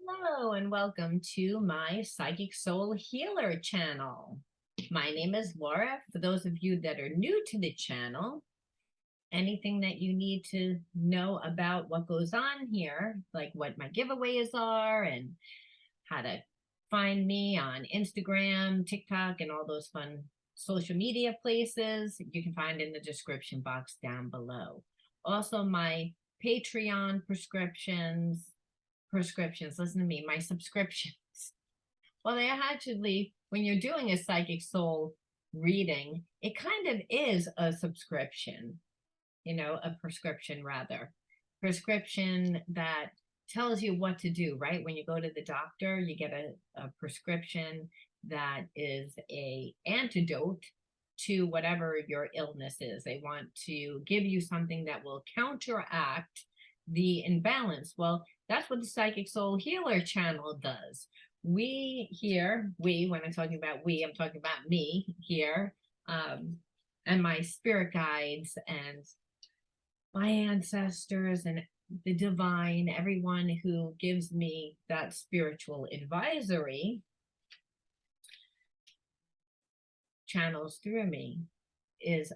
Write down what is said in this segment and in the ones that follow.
Hello and welcome to my Psychic Soul Healer channel. My name is Laura. For those of you that are new to the channel, anything that you need to know about what goes on here, like what my giveaways are and how to find me on Instagram, TikTok, and all those fun social media places, you can find in the description box down below. Also, my Patreon prescriptions, listen to me, my subscriptions. Well, they actually, when you're doing a psychic soul reading, it kind of is a subscription, a prescription rather. Prescription that tells you what to do, right? When you go to the doctor, you get a prescription that is a antidote to whatever your illness is. They want to give you something that will counteract the imbalance. Well, that's what the Psychic Soul Healer channel does. We here, when I'm talking about I'm talking about me here, and my spirit guides and my ancestors and the divine, everyone who gives me that spiritual advisory channels through me is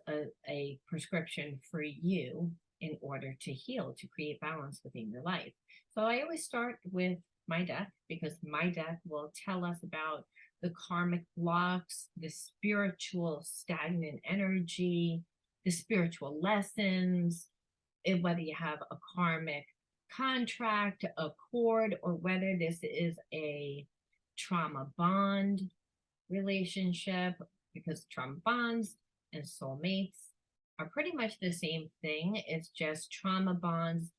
a prescription for you in order to heal, to create balance within your life. So I always start with my death, because my death will tell us about the karmic blocks, the spiritual stagnant energy, the spiritual lessons, whether you have a karmic contract, a cord, or whether this is a trauma bond relationship, because trauma bonds and soulmates are pretty much the same thing. It's just trauma bonds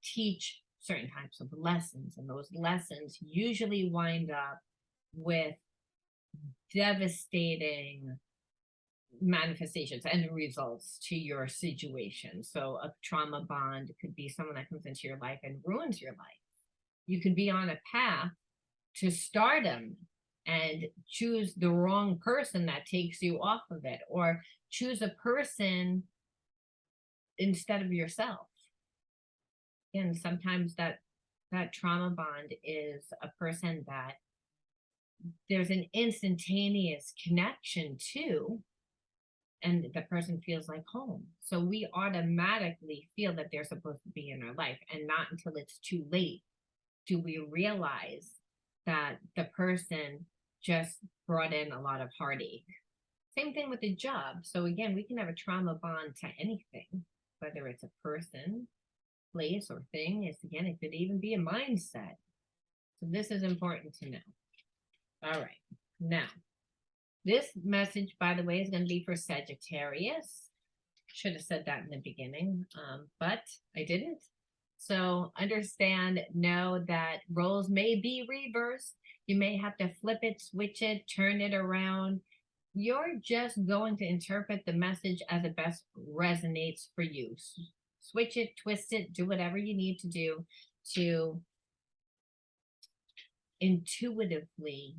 teach certain types of lessons, and those lessons usually wind up with devastating manifestations and results to your situation. So a trauma bond could be someone that comes into your life and ruins your life. You could be on a path to stardom and choose the wrong person that takes you off of it, or choose a person instead of yourself. And sometimes that trauma bond is a person that there's an instantaneous connection to, and the person feels like home. So we automatically feel that they're supposed to be in our life, and not until it's too late do we realize that the person just brought in a lot of heartache. Same thing with the job. So again, we can have a trauma bond to anything, whether it's a person, place, or thing. Again, it could even be a mindset. So this is important to know. All right. Now, this message, by the way, is going to be for Sagittarius. Should have said that in the beginning, but I didn't. So understand, know that roles may be reversed. You may have to flip it, switch it, turn it around. You're just going to interpret the message as it best resonates for you. Switch it, twist it, do whatever you need to do to intuitively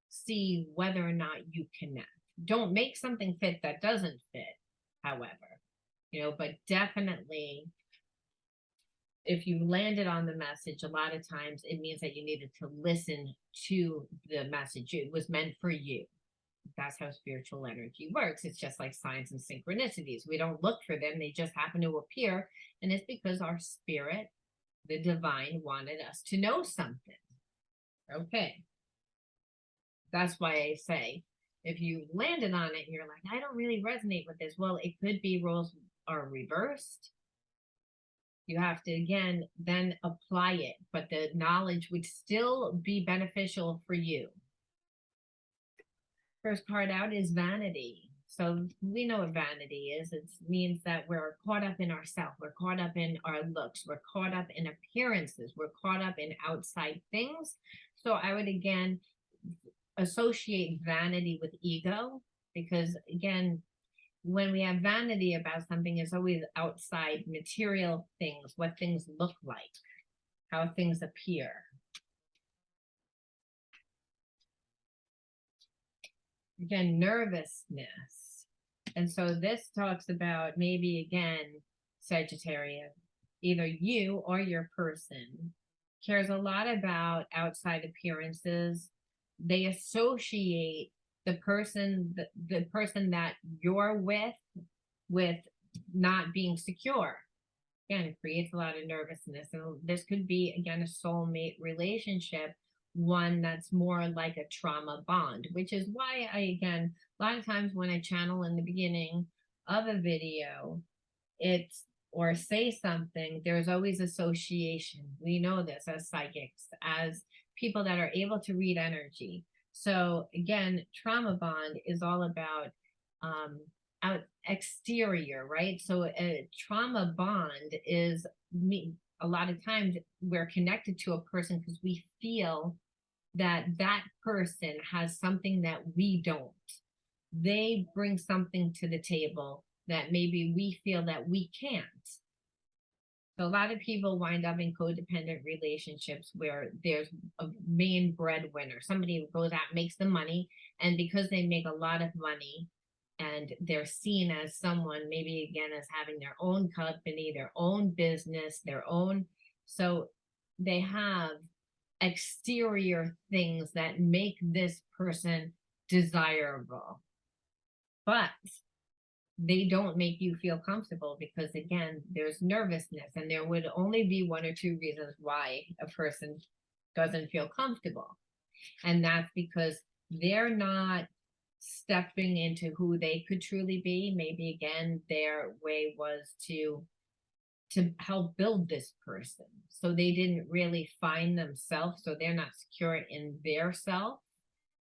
see whether or not you connect. Don't make something fit that doesn't fit, however, but definitely if you landed on the message, a lot of times it means that you needed to listen to the message. It was meant for you. That's how spiritual energy works. It's just like signs and synchronicities. We don't look for them. They just happen to appear. And it's because our spirit, the divine, wanted us to know something. Okay. That's why I say, if you landed on it and you're like, I don't really resonate with this. Well, it could be roles are reversed. You have to, again, then apply it. But the knowledge would still be beneficial for you. First card out is vanity. So we know what vanity is. It means that we're caught up in ourselves. We're caught up in our looks. We're caught up in appearances. We're caught up in outside things. So I would, again, associate vanity with ego, because, again, when we have vanity about something, it's always outside material things, what things look like, how things appear. Again, nervousness. And so this talks about maybe, again, Sagittarius, either you or your person cares a lot about outside appearances. They associate the person that you're with not being secure. Again, it creates a lot of nervousness. And this could be, again, a soulmate relationship, one that's more like a trauma bond, which is why again, a lot of times when I channel in the beginning of a video, it's or say something, there's always association. We know this as psychics, as people that are able to read energy. So again, trauma bond is all about out exterior, right? So a trauma bond is me. A lot of times we're connected to a person because we feel that that person has something that we don't. They bring something to the table that maybe we feel that we can't. So a lot of people wind up in codependent relationships where there's a main breadwinner, somebody who goes out, makes the money, and because they make a lot of money and they're seen as someone, maybe again as having their own company, their own business, their own, so they have exterior things that make this person desirable, but they don't make you feel comfortable because again, there's nervousness, and there would only be one or two reasons why a person doesn't feel comfortable. And that's because they're not stepping into who they could truly be. Maybe again, their way was to help build this person. So they didn't really find themselves, so they're not secure in their self.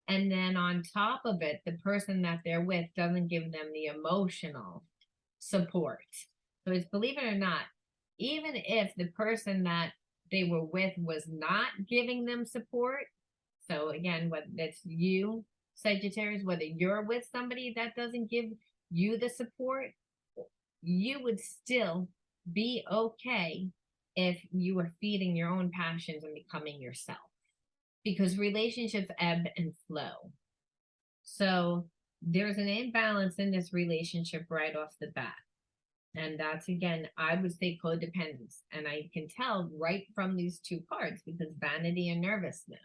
And then on top of it, the person that they're with doesn't give them the emotional support. So it's, believe it or not, even if the person that they were with was not giving them support. So again, whether that's you, Sagittarius, whether you're with somebody that doesn't give you the support, you would still be okay if you were feeding your own passions and becoming yourself, because relationships ebb and flow. So there's an imbalance in this relationship right off the bat. And that's, again, I would say codependence. And I can tell right from these two cards, because vanity and nervousness.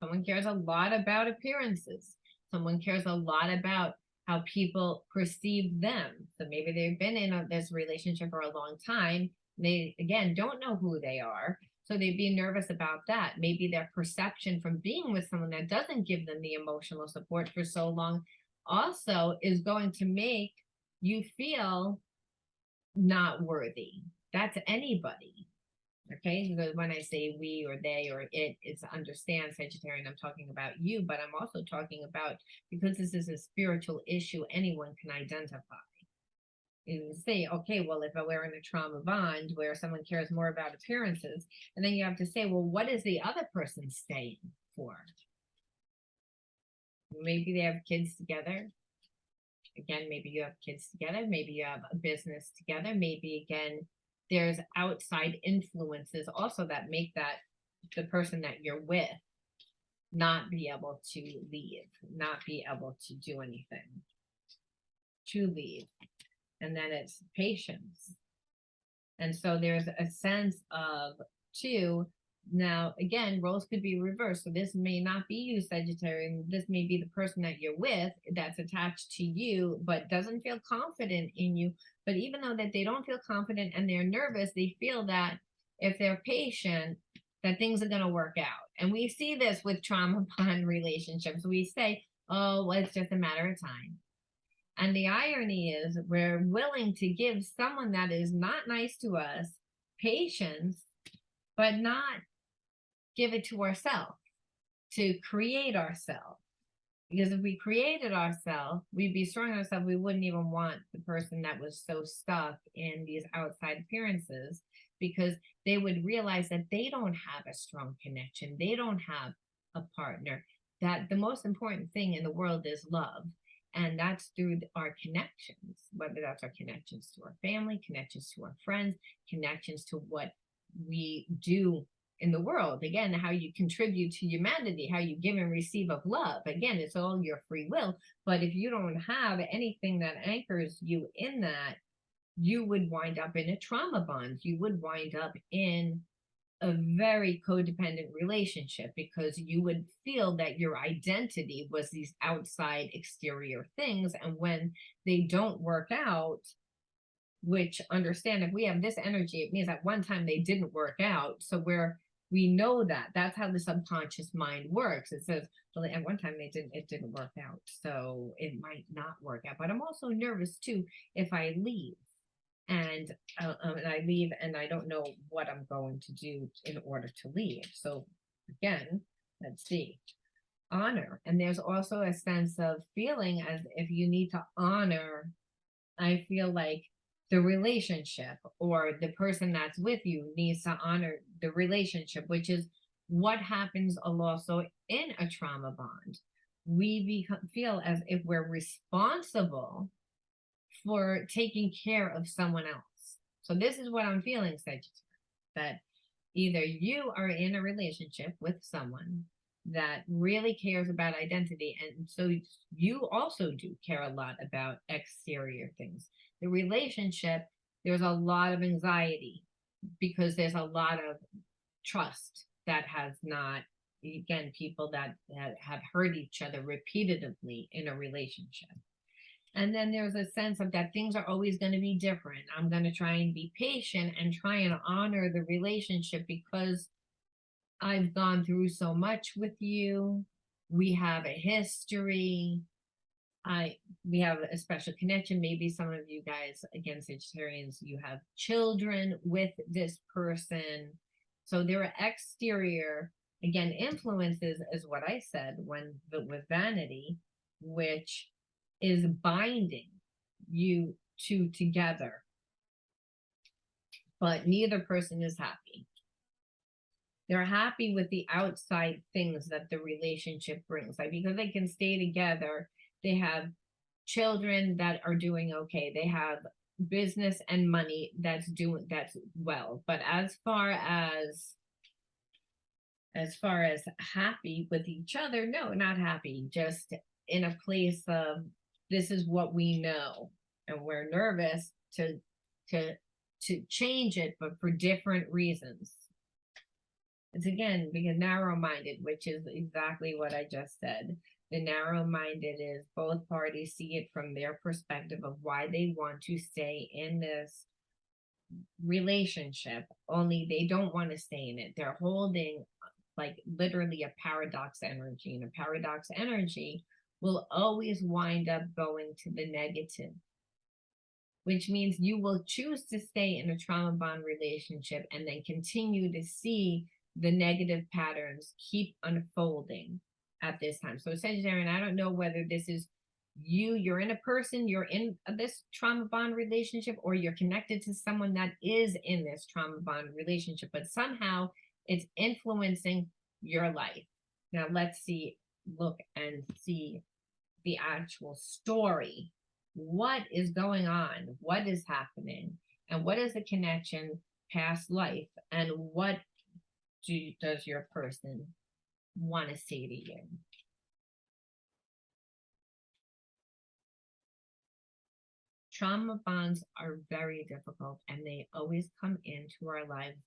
Someone cares a lot about appearances. Someone cares a lot about how people perceive them. So maybe they've been in this relationship for a long time. They, again, don't know who they are. So they'd be nervous about that. Maybe their perception from being with someone that doesn't give them the emotional support for so long also is going to make you feel not worthy. That's anybody. Okay, because when I say we or they or it, it's understand Sagittarian, I'm talking about you, but I'm also talking about, because this is a spiritual issue, anyone can identify. You say, okay, well, if we're in a trauma bond where someone cares more about appearances, and then you have to say, well, what is the other person staying for? Maybe they have kids together. Again, maybe you have kids together. Maybe you have a business together. Maybe, again, there's outside influences also that make that the person that you're with not be able to leave, not be able to do anything, to leave. And then it's patience. And so there's a sense of two. Now, again, roles could be reversed. So this may not be you, Sagittarius. This may be the person that you're with that's attached to you, but doesn't feel confident in you. But even though that they don't feel confident and they're nervous, they feel that if they're patient, that things are going to work out. And we see this with trauma bond relationships. We say, oh, well, it's just a matter of time. And the irony is we're willing to give someone that is not nice to us patience, but not give it to ourselves, to create ourselves. Because if we created ourselves, we'd be strong ourselves. We wouldn't even want the person that was so stuck in these outside appearances, because they would realize that they don't have a strong connection. They don't have a partner. That the most important thing in the world is love. And that's through our connections, whether that's our connections to our family, connections to our friends, connections to what we do in the world. Again, how you contribute to humanity, how you give and receive of love. Again, it's all your free will. But if you don't have anything that anchors you in that, you would wind up in a trauma bond. You would wind up in a very codependent relationship, because you would feel that your identity was these outside exterior things. And when they don't work out, which, understand, if we have this energy, it means at one time they didn't work out. So we know that that's how the subconscious mind works. It says, well, at one time it didn't work out, so it might not work out. But I'm also nervous too if I leave, and I leave and I don't know what I'm going to do in order to leave. So again, let's see, honor. And there's also a sense of feeling as if you need to honor, I feel like, the relationship, or the person that's with you needs to honor the relationship, which is what happens also in a trauma bond. We feel as if we're responsible for taking care of someone else. So this is what I'm feeling, Sagittarius, that either you are in a relationship with someone that really cares about identity, and so you also do care a lot about exterior things. The relationship, there's a lot of anxiety because there's a lot of trust that has not, again, people that have hurt each other repeatedly in a relationship. And then there's a sense of that things are always going to be different. I'm going to try and be patient and try and honor the relationship because I've gone through so much with you. We have a history. We have a special connection. Maybe some of you guys, again, Sagittarians, you have children with this person. So there are exterior, again, influences, is what I said with vanity, which is binding you two together. But neither person is happy. They're happy with the outside things that the relationship brings, like, because they can stay together. They have children that are doing okay. They have business and money that's well. But as far as happy with each other, no, not happy. Just in a place of, this is what we know, and we're nervous to change it, but for different reasons. It's, again, because narrow-minded, which is exactly what I just said. The narrow-minded is both parties see it from their perspective of why they want to stay in this relationship, only they don't want to stay in it. They're holding, like, literally a paradox energy, and a paradox energy will always wind up going to the negative, which means you will choose to stay in a trauma bond relationship and then continue to see the negative patterns keep unfolding at this time. So Sagittarian, I don't know whether this is you're in a person, you're in this trauma bond relationship, or you're connected to someone that is in this trauma bond relationship, but somehow it's influencing your life. Now let's look and see the actual story. What is going on? What is happening? And what is the connection past life? And what does your person want to say to you? Trauma bonds are very difficult, and they always come into our lives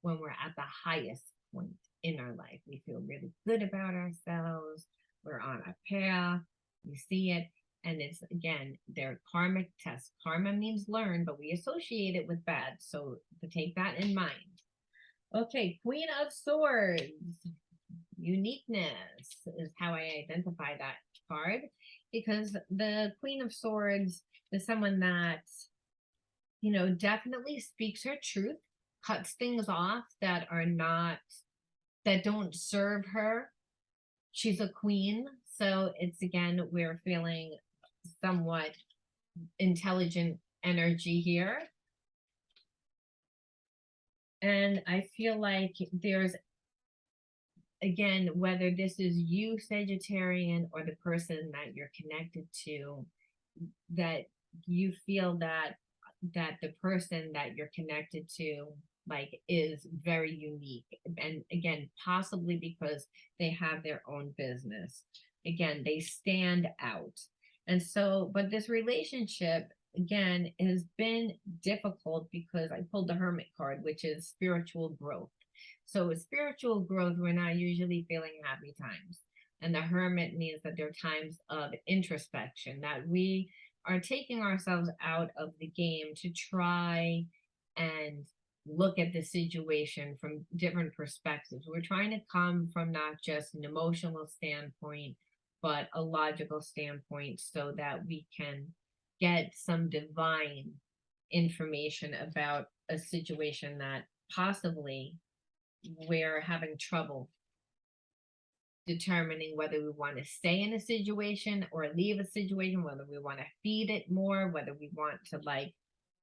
when we're at the highest point in our life. We feel really good about ourselves. We're on a path. We see it. And it's, again, they're karmic tests. Karma means learn, but we associate it with bad. So to take that in mind. Okay, Queen of Swords. Uniqueness is how I identify that card, because the Queen of Swords is someone that, definitely speaks her truth, cuts things off that don't serve her. She's a queen, so it's, again, we're feeling somewhat intelligent energy here. And I feel like there's, again, whether this is you, Sagittarian, or the person that you're connected to, that you feel that the person that you're connected to, like, is very unique. And again, possibly because they have their own business. Again, they stand out. And so, but this relationship, again, has been difficult because I pulled the Hermit card, which is spiritual growth. So with spiritual growth, we're not usually feeling happy times. And the hermit means that there are times of introspection, that we are taking ourselves out of the game to try and look at the situation from different perspectives. We're trying to come from not just an emotional standpoint, but a logical standpoint so that we can get some divine information about a situation that possibly we're having trouble determining whether we want to stay in a situation or leave a situation, whether we want to feed it more, whether we want to like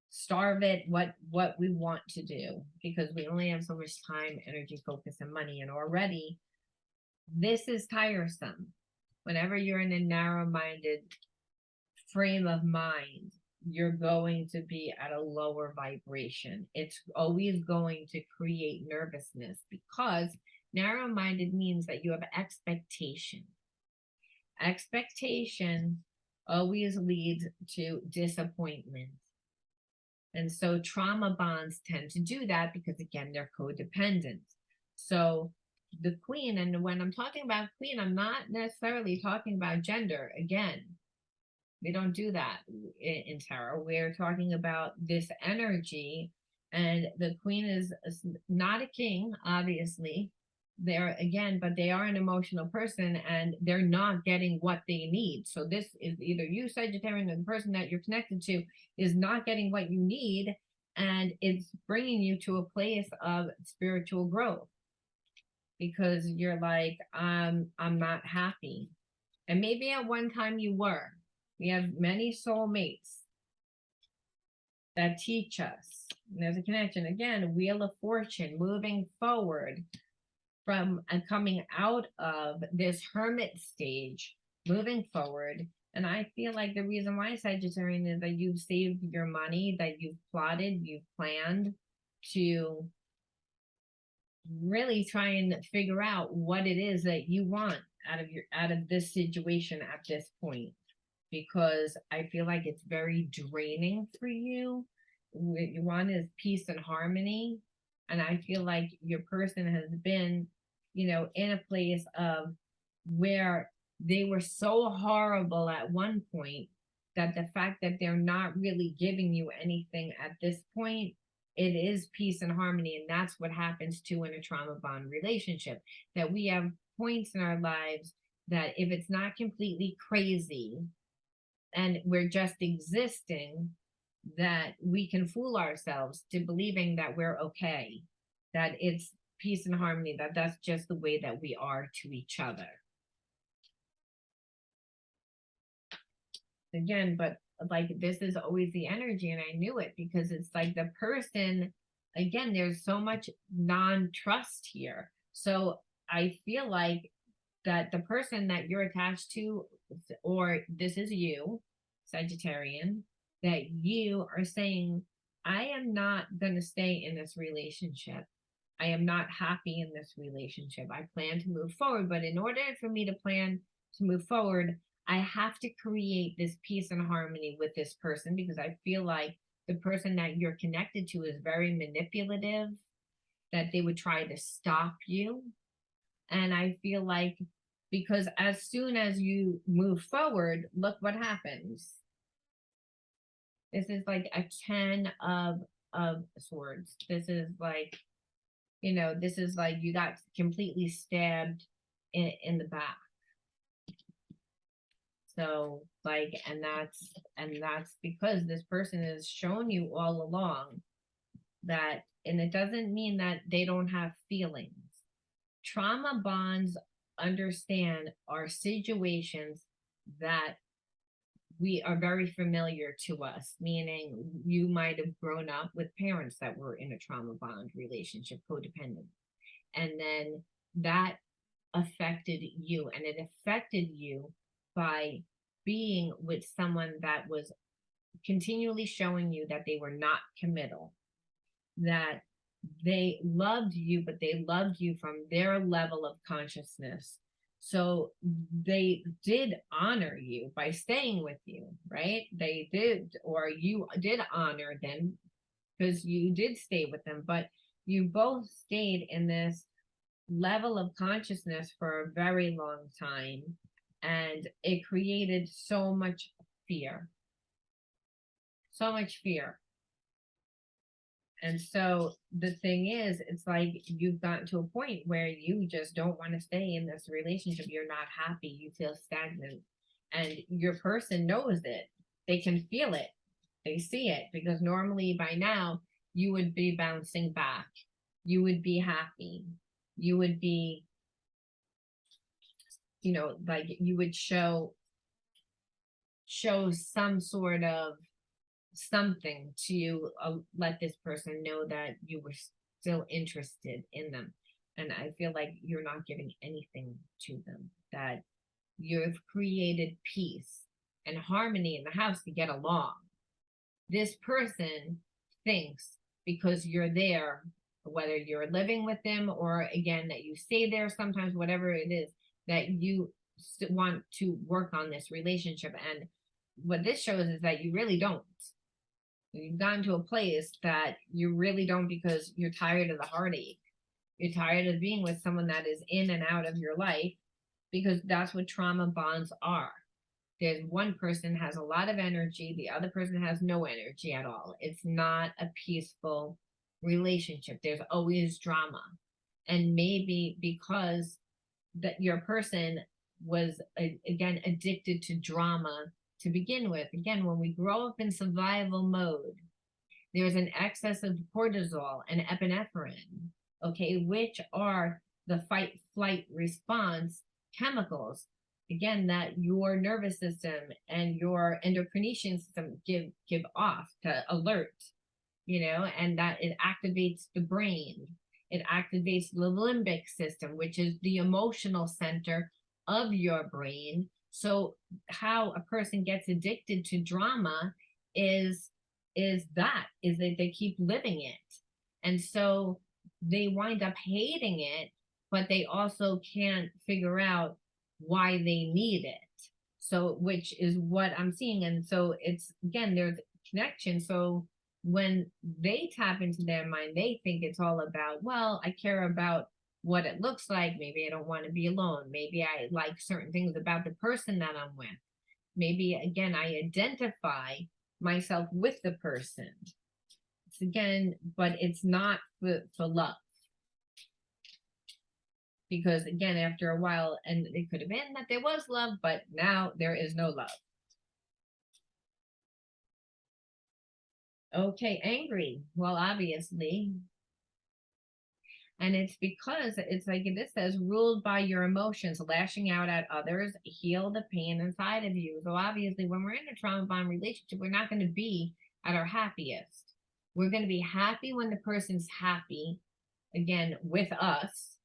starve it, what we want to do, because we only have so much time, energy, focus, and money. And already this is tiresome. Whenever you're in a narrow-minded frame of mind, you're going to be at a lower vibration. It's always going to create nervousness, because narrow-minded means that you have expectation. Expectation always leads to disappointment. And so trauma bonds tend to do that because, again, they're codependent. So the queen, and when I'm talking about queen, I'm not necessarily talking about gender. Again, we don't do that in tarot. We're talking about this energy, and the queen is not a king, obviously. They're, again, but they are an emotional person, and they're not getting what they need. So this is either you, Sagittarian, or the person that you're connected to is not getting what you need, and it's bringing you to a place of spiritual growth, because you're like, I'm not happy. And maybe at one time you were. We have many soulmates that teach us. And there's a connection. Again, Wheel of Fortune, moving forward from and coming out of this hermit stage, moving forward. And I feel like the reason why, Sagittarian, is that you've saved your money, that you've plotted, you've planned to really try and figure out what it is that you want out of this situation at this point, because I feel like it's very draining for you. What you want is peace and harmony. And I feel like your person has been, in a place of where they were so horrible at one point that the fact that they're not really giving you anything at this point, it is peace and harmony. And that's what happens too in a trauma bond relationship, that we have points in our lives that if it's not completely crazy and we're just existing, that we can fool ourselves to believing that we're okay, that it's peace and harmony, that that's just the way that we are to each other. Again, but like this is always the energy, and I knew it because it's like the person, again, there's so much non-trust here. So I feel like that the person that you're attached to, or this is you, Sagittarian, that you are saying, I am not going to stay in this relationship. I am not happy in this relationship. I plan to move forward, but in order for me to plan to move forward, I have to create this peace and harmony with this person, because I feel like the person that you're connected to is very manipulative, that they would try to stop you. And I feel like, because as soon as you move forward, look what happens. This is like a 10 of swords. This is like, this is like you got completely stabbed in the back. So like, and that's because this person has shown you all along that, and it doesn't mean that they don't have feelings. Trauma bonds understand are situations that we are very familiar to us, meaning you might have grown up with parents that were in a trauma bond relationship, codependent. And then that affected you, and it affected you by being with someone that was continually showing you that they were not committal, that they loved you, but they loved you from their level of consciousness. So they did honor you by staying with you, right? They did, or you did honor them because you did stay with them, but you both stayed in this level of consciousness for a very long time, and it created so much fear. So much fear. And so the thing is, it's like you've gotten to a point where you just don't want to stay in this relationship. You're not happy. You feel stagnant. And your person knows it. They can feel it. They see it, because normally by now you would be bouncing back. You would be happy. You would be, you know, like you would show some sort of something to let this person know that you were still interested in them. And I feel like you're not giving anything to them, that you've created peace and harmony in the house to get along. This person thinks because you're there, whether you're living with them or again that you stay there sometimes, whatever it is, that you want to work on this relationship. And what this shows is that you really don't. You've gotten to a place that you really don't, because you're tired of the heartache. You're tired of being with someone that is in and out of your life, because that's what trauma bonds are. There's one person has a lot of energy, the other person has no energy at all. It's not a peaceful relationship. There's always drama. And maybe because that your person was again addicted to drama to begin with. Again, when we grow up in survival mode, there's an excess of cortisol and epinephrine, okay, which are the fight flight response chemicals, again, that your nervous system and your endocrine system give off to alert, you know, and that it activates the brain. It activates the limbic system, which is the emotional center of your brain. So how a person gets addicted to drama is that they keep living it. And so they wind up hating it, but they also can't figure out why they need it. So, which is what I'm seeing. And so it's, again, there's a connection. So when they tap into their mind, they think it's all about, well, I care about what it looks like. Maybe I don't want to be alone. Maybe I like certain things about the person that I'm with. Maybe, again, I identify myself with the person. It's again, but it's not for love. Because again, after a while, and it could have been that there was love, but now there is no love. Okay, angry. Well, obviously. And it's because it's like this says, ruled by your emotions, lashing out at others, heal the pain inside of you. So obviously, when we're in a trauma bond relationship, we're not going to be at our happiest. We're going to be happy when the person's happy, again, with us,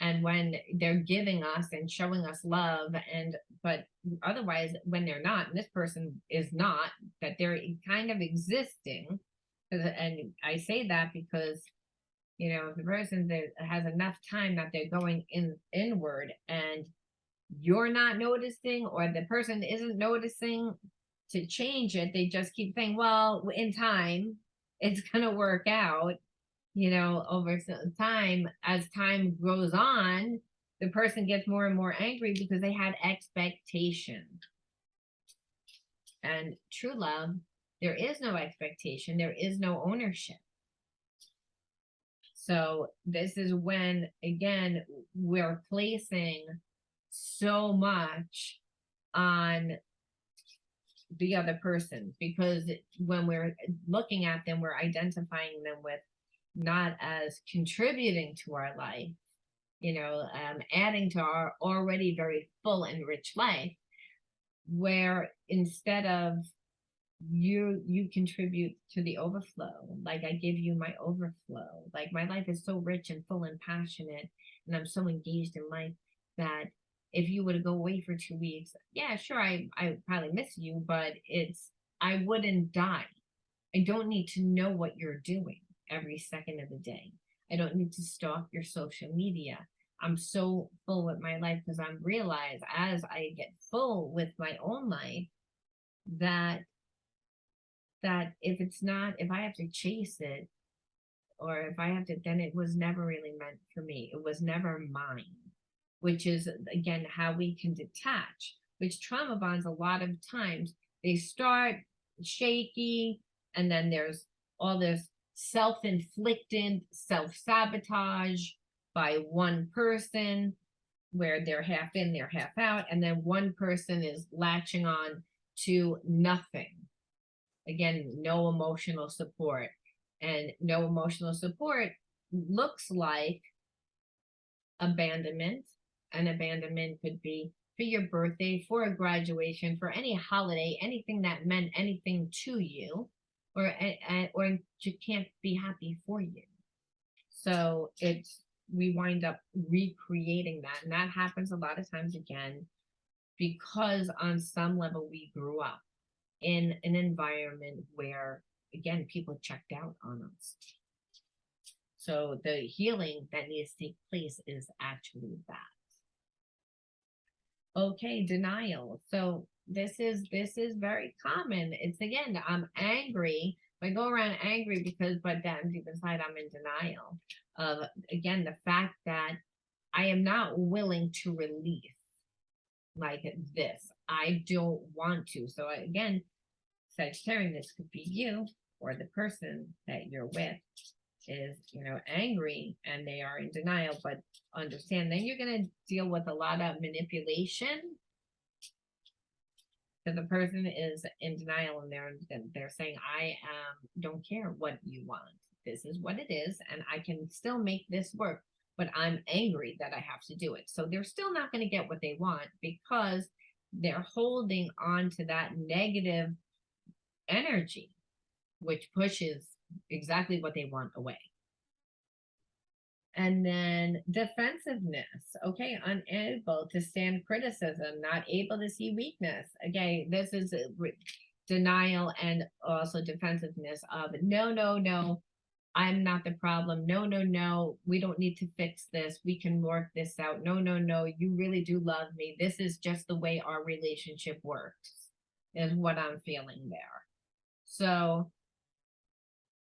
and when they're giving us and showing us love. And but otherwise, when they're not, and this person is not, that they're kind of existing. And I say that because, you know, if the person that has enough time that they're going inward and you're not noticing, or the person isn't noticing to change it, they just keep saying, well, in time it's going to work out. You know, over time, as time goes on, the person gets more and more angry because they had expectation. And true love, there is no expectation, there is no ownership. So this is when, again, we're placing so much on the other person, because when we're looking at them, we're identifying them with not as contributing to our life, you know, adding to our already very full and rich life, where instead of you contribute to the overflow, like I give you my overflow, like my life is so rich and full and passionate, and I'm so engaged in life that if you were to go away for 2 weeks, yeah, sure, I probably miss you, but I wouldn't die. I don't need to know what you're doing every second of the day. I don't need to stalk your social media. I'm so full with my life, because I realize as I get full with my own life that if I have to chase it, or if I have to, then it was never really meant for me. It was never mine, which is again how we can detach, which trauma bonds a lot of times they start shaky, and then there's all this self-inflicted self-sabotage by one person where they're half in, they're half out, and then one person is latching on to nothing. Again, no emotional support. And no emotional support looks like abandonment. And abandonment could be for your birthday, for a graduation, for any holiday, anything that meant anything to you, or you can't be happy for you. So we wind up recreating that, and that happens a lot of times again because on some level we grew up in an environment where again people checked out on us. So the healing that needs to take place is actually that. Okay, denial. So this is very common. It's again, I'm angry. I go around angry because, but then deep inside I'm in denial of again the fact that I am not willing to release like this. I don't want to. So again, Sagittarius, this could be you or the person that you're with is, angry and they are in denial, but understand then you're going to deal with a lot of manipulation because the person is in denial and they're saying, I don't care what you want. This is what it is, and I can still make this work, but I'm angry that I have to do it. So they're still not going to get what they want because they're holding on to that negative energy, which pushes exactly what they want away. And then defensiveness. Okay, unable to stand criticism, not able to see weakness. Okay, this is denial and also defensiveness of no, I'm not the problem. No, we don't need to fix this. We can work this out. No, you really do love me. This is just the way our relationship works, is what I'm feeling there. So,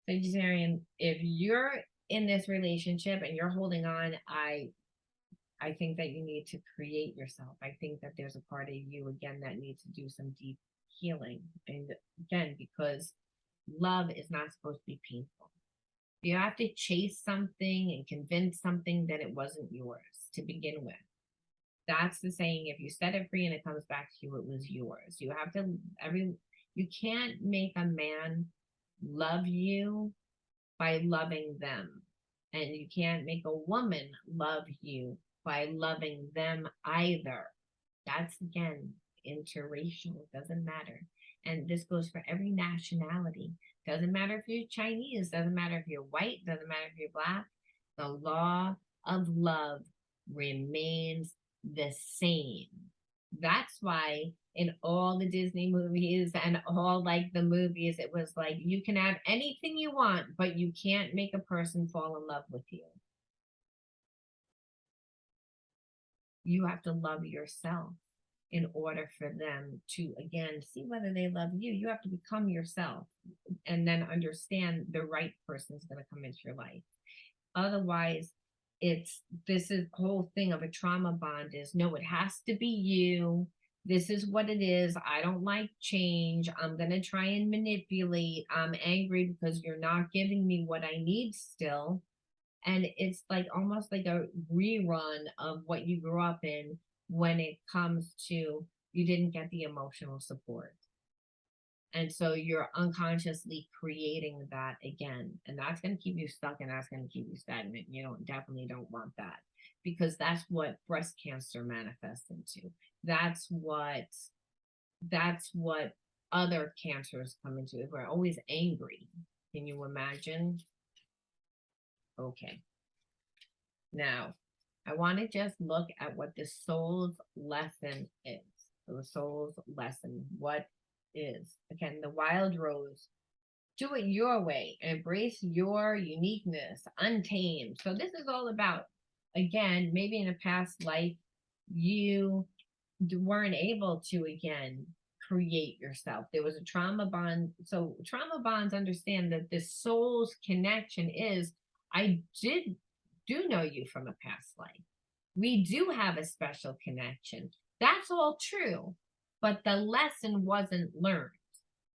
Sagittarian, if you're in this relationship and you're holding on, I think that you need to create yourself. I think that there's a part of you again that needs to do some deep healing. And again, because love is not supposed to be painful. You have to chase something and convince something that it wasn't yours to begin with. That's the saying, if you set it free and it comes back to you, it was yours. You have to, you can't make a man love you by loving them. And you can't make a woman love you by loving them either. That's again, interracial, it doesn't matter. And this goes for every nationality. Doesn't matter if you're Chinese, doesn't matter if you're white, doesn't matter if you're black. The law of love remains the same. That's why in all the Disney movies and all like the movies, it was like, you can have anything you want, but you can't make a person fall in love with you. You have to love yourself in order for them to, again, see whether they love you. You have to become yourself and then understand the right person is going to come into your life. Otherwise, this is whole thing of a trauma bond is, no, it has to be you. This is what it is. I don't like change. I'm going to try and manipulate. I'm angry because you're not giving me what I need still. And it's like almost like a rerun of what you grew up in when it comes to you didn't get the emotional support. And so you're unconsciously creating that again. And that's going to keep you stuck and that's going to keep you stagnant. You definitely don't want that, because that's what breast cancer manifests into. That's what other cancers come into. If we're always angry, can you imagine? Okay. Now, I want to just look at what the soul's lesson is. So the soul's lesson, what is? Again, the wild rose. Do it your way. Embrace your uniqueness, untamed. So this is all about, again, maybe in a past life, you weren't able to, again, create yourself. There was a trauma bond. So trauma bonds understand that the soul's connection is, I do know you from a past life. We do have a special connection. That's all true. But the lesson wasn't learned.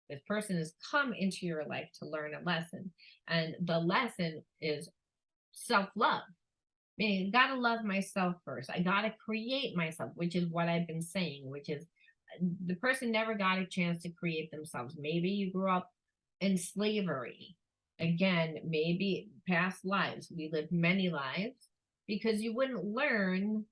This person has come into your life to learn a lesson. And the lesson is self-love. Meaning, I gotta love myself first. I gotta create myself, which is what I've been saying, which is the person never got a chance to create themselves. Maybe you grew up in slavery. Again, maybe past lives. We lived many lives because you wouldn't learn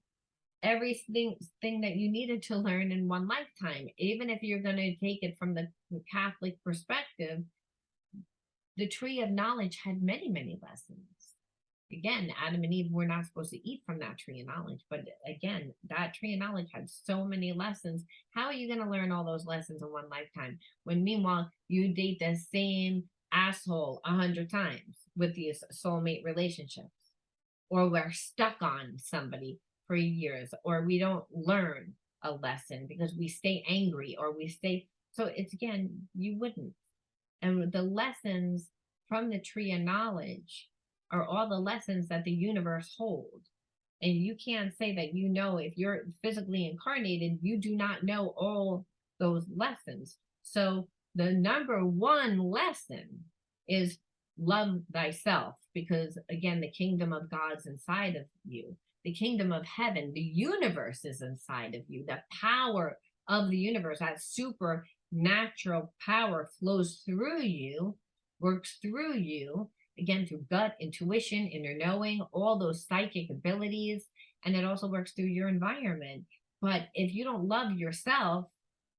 everything that you needed to learn in one lifetime. Even if you're going to take it from the Catholic perspective, the tree of knowledge had many, many lessons. Again, Adam and Eve were not supposed to eat from that tree of knowledge, but again, that tree of knowledge had so many lessons. How are you going to learn all those lessons in one lifetime when meanwhile you date the same asshole 100 times with these soulmate relationships, or we're stuck on somebody for years, or we don't learn a lesson because we stay angry, or we stay, so it's, again, you wouldn't. And the lessons from the tree of knowledge are all the lessons that the universe holds. And you can't say that, you know, if you're physically incarnated, you do not know all those lessons. So the number one lesson is love thyself, because again, the kingdom of God's inside of you. The kingdom of heaven, the universe is inside of you. The power of the universe, that supernatural power, flows through you, works through you, again, through gut, intuition, inner knowing, all those psychic abilities. And it also works through your environment. But if you don't love yourself,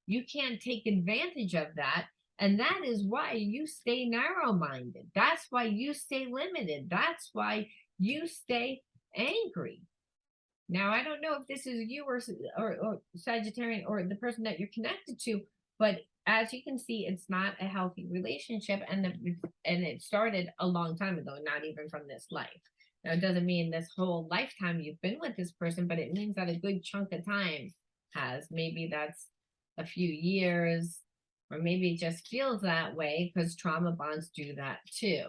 you can't take advantage of that. And that is why you stay narrow-minded. That's why you stay limited. That's why you stay angry. Now, I don't know if this is you or Sagittarian or the person that you're connected to, but as you can see, it's not a healthy relationship, and it started a long time ago, not even from this life. Now, it doesn't mean this whole lifetime you've been with this person, but it means that a good chunk of time has. Maybe that's a few years, or maybe it just feels that way because trauma bonds do that too.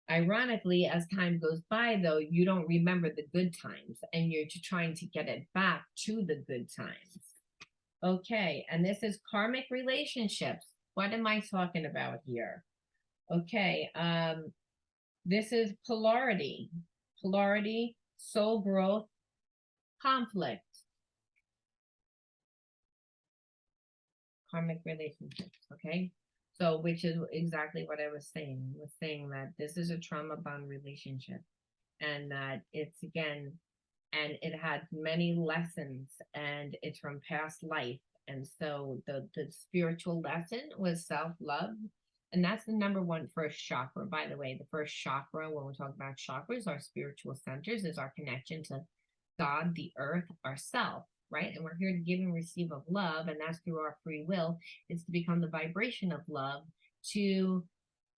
Ironically, as time goes by, though, you don't remember the good times, and you're trying to get it back to the good times. Okay, and this is karmic relationships. What am I talking about here? Okay, this is polarity. Polarity, soul growth, conflict. Karmic relationships, okay? So, which is exactly what I was saying. I was saying that this is a trauma bond relationship, and that it's, again, and it had many lessons, and it's from past life. And so the spiritual lesson was self-love. And that's the number one first chakra, by the way. The first chakra, when we talk about chakras, our spiritual centers, is our connection to God, the earth, ourself, right? And we're here to give and receive of love, and that's through our free will. It's to become the vibration of love, to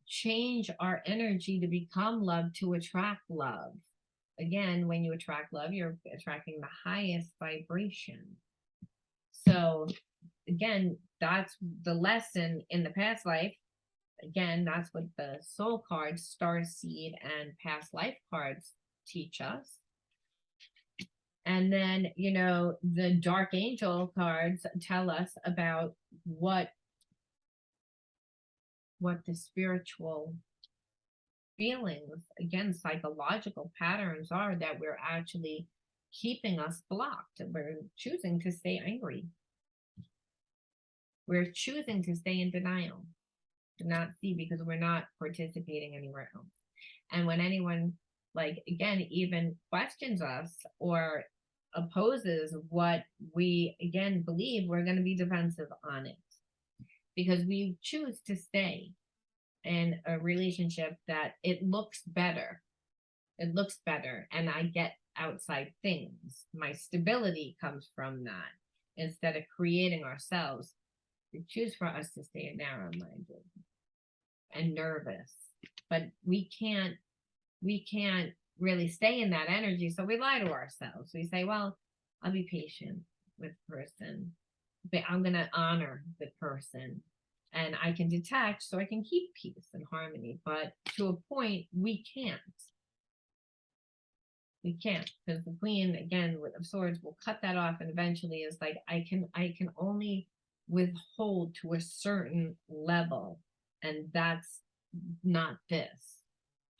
change our energy to become love, to attract love. Again, when you attract love, you're attracting the highest vibration. So again, that's the lesson in the past life. Again, that's what the soul cards, star seed, and past life cards teach us. And then, you know, the dark angel cards tell us about what the spiritual feelings, again, psychological patterns are that we're actually keeping us blocked. We're choosing to stay angry. We're choosing to stay in denial, to not see, because we're not participating anywhere else. And when anyone, like, again, even questions us or opposes what we, again, believe, we're going to be defensive on it, because we choose to stay in a relationship that it looks better. It looks better, and I get outside things. My stability comes from that. Instead of creating ourselves, we choose for us to stay narrow-minded and nervous. But we can't really stay in that energy, so we lie to ourselves. We say, well, I'll be patient with the person, but I'm going to honor the person. and I can detach so I can keep peace and harmony. But to a point, we can't. We can't, because the Queen, again, with of Swords, will cut that off, and eventually is like, I can only withhold to a certain level, and that's not this.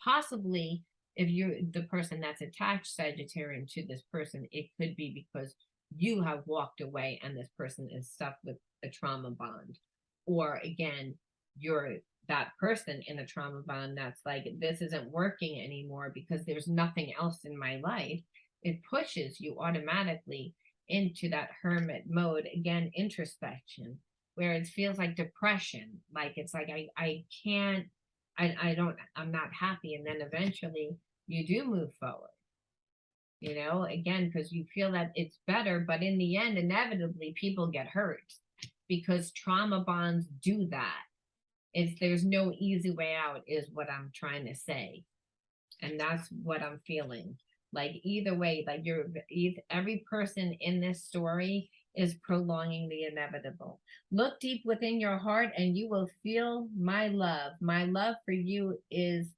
Possibly, if you're the person that's attached Sagittarian to this person, it could be because you have walked away and this person is stuck with a trauma bond. Or again, you're that person in a trauma bond that's like, this isn't working anymore because there's nothing else in my life. It pushes you automatically into that hermit mode, again, introspection, where it feels like depression. Like it's like, I can't, I'm not happy. And then eventually you do move forward, again, because you feel that it's better, but in the end, inevitably people get hurt because trauma bonds do that. There's no easy way out, is what I'm trying to say. And that's what I'm feeling. Like either way, like every person in this story is prolonging the inevitable. Look deep within your heart and you will feel my love. My love for you is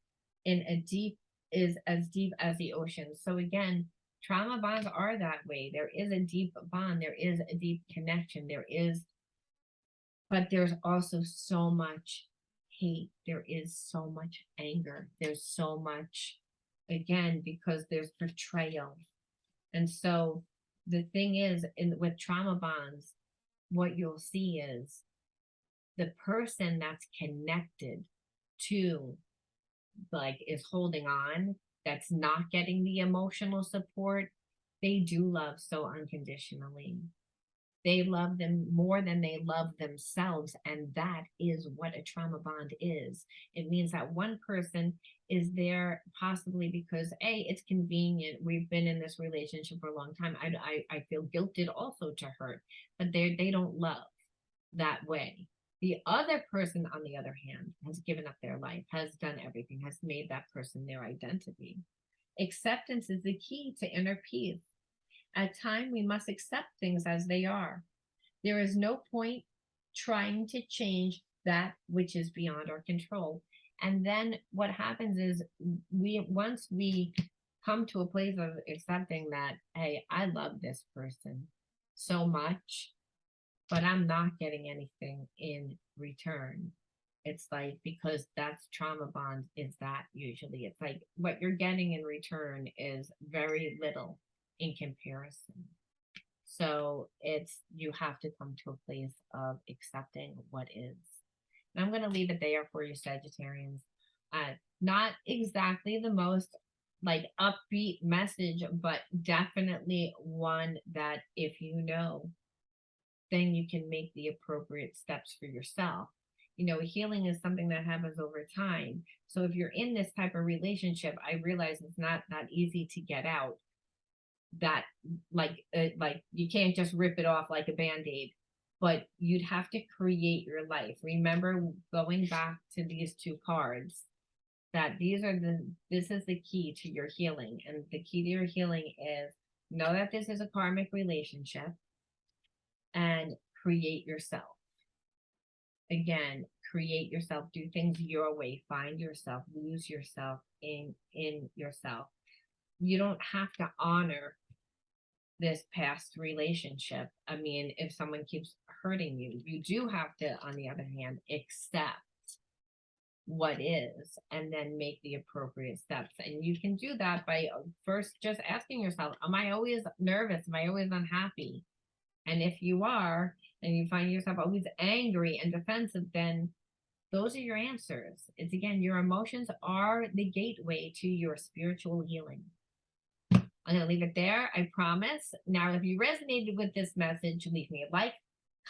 as deep as the ocean. So again, trauma bonds are that way. There is a deep bond, there is a deep connection, but there's also so much hate, there is so much anger, there's so much, again, because there's betrayal. And so the thing is, with trauma bonds, what you'll see is the person that's connected to, like, is holding on, that's not getting the emotional support, they do love so unconditionally. They love them more than they love themselves. And that is what a trauma bond is. It means that one person is there possibly because it's convenient. We've been in this relationship for a long time. I feel guilted also to hurt, but they don't love that way. The other person, on the other hand, has given up their life, has done everything, has made that person their identity. Acceptance is the key to inner peace. At times, we must accept things as they are. There is no point trying to change that which is beyond our control. And then what happens is once we come to a place of accepting that, hey, I love this person so much, but I'm not getting anything in return. It's like, because that's trauma bond, is that usually it's like what you're getting in return is very little in comparison. So you have to come to a place of accepting what is. And I'm going to leave it there for you, Sagittarians. Not exactly the most like upbeat message, but definitely one that if you know, then you can make the appropriate steps for yourself. Healing is something that happens over time. So if you're in this type of relationship, I realize it's not that easy to get out. That like you can't just rip it off like a band-aid, but you'd have to create your life. Remember, going back to these two cards, that this is the key to your healing. And the key to your healing is know that this is a karmic relationship and create yourself. Again, create yourself, do things your way, find yourself, lose yourself in yourself. You don't have to honor this past relationship. I mean, if someone keeps hurting you, you do have to, on the other hand, accept what is and then make the appropriate steps. And you can do that by first just asking yourself, am I always nervous? Am I always unhappy? And if you are, and you find yourself always angry and defensive, then those are your answers. It's again, your emotions are the gateway to your spiritual healing. I'm going to leave it there, I promise. Now, if you resonated with this message, leave me a like,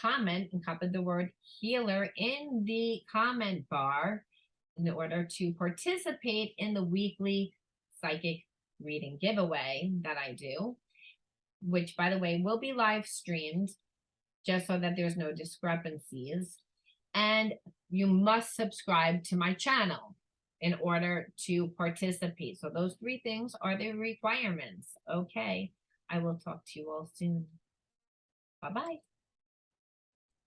comment, and copy the word healer in the comment bar in order to participate in the weekly psychic reading giveaway that I do, which, by the way, will be live streamed just so that there's no discrepancies. And you must subscribe to my channel in order to participate. So those 3 things are the requirements. Okay, I will talk to you all soon. Bye-bye.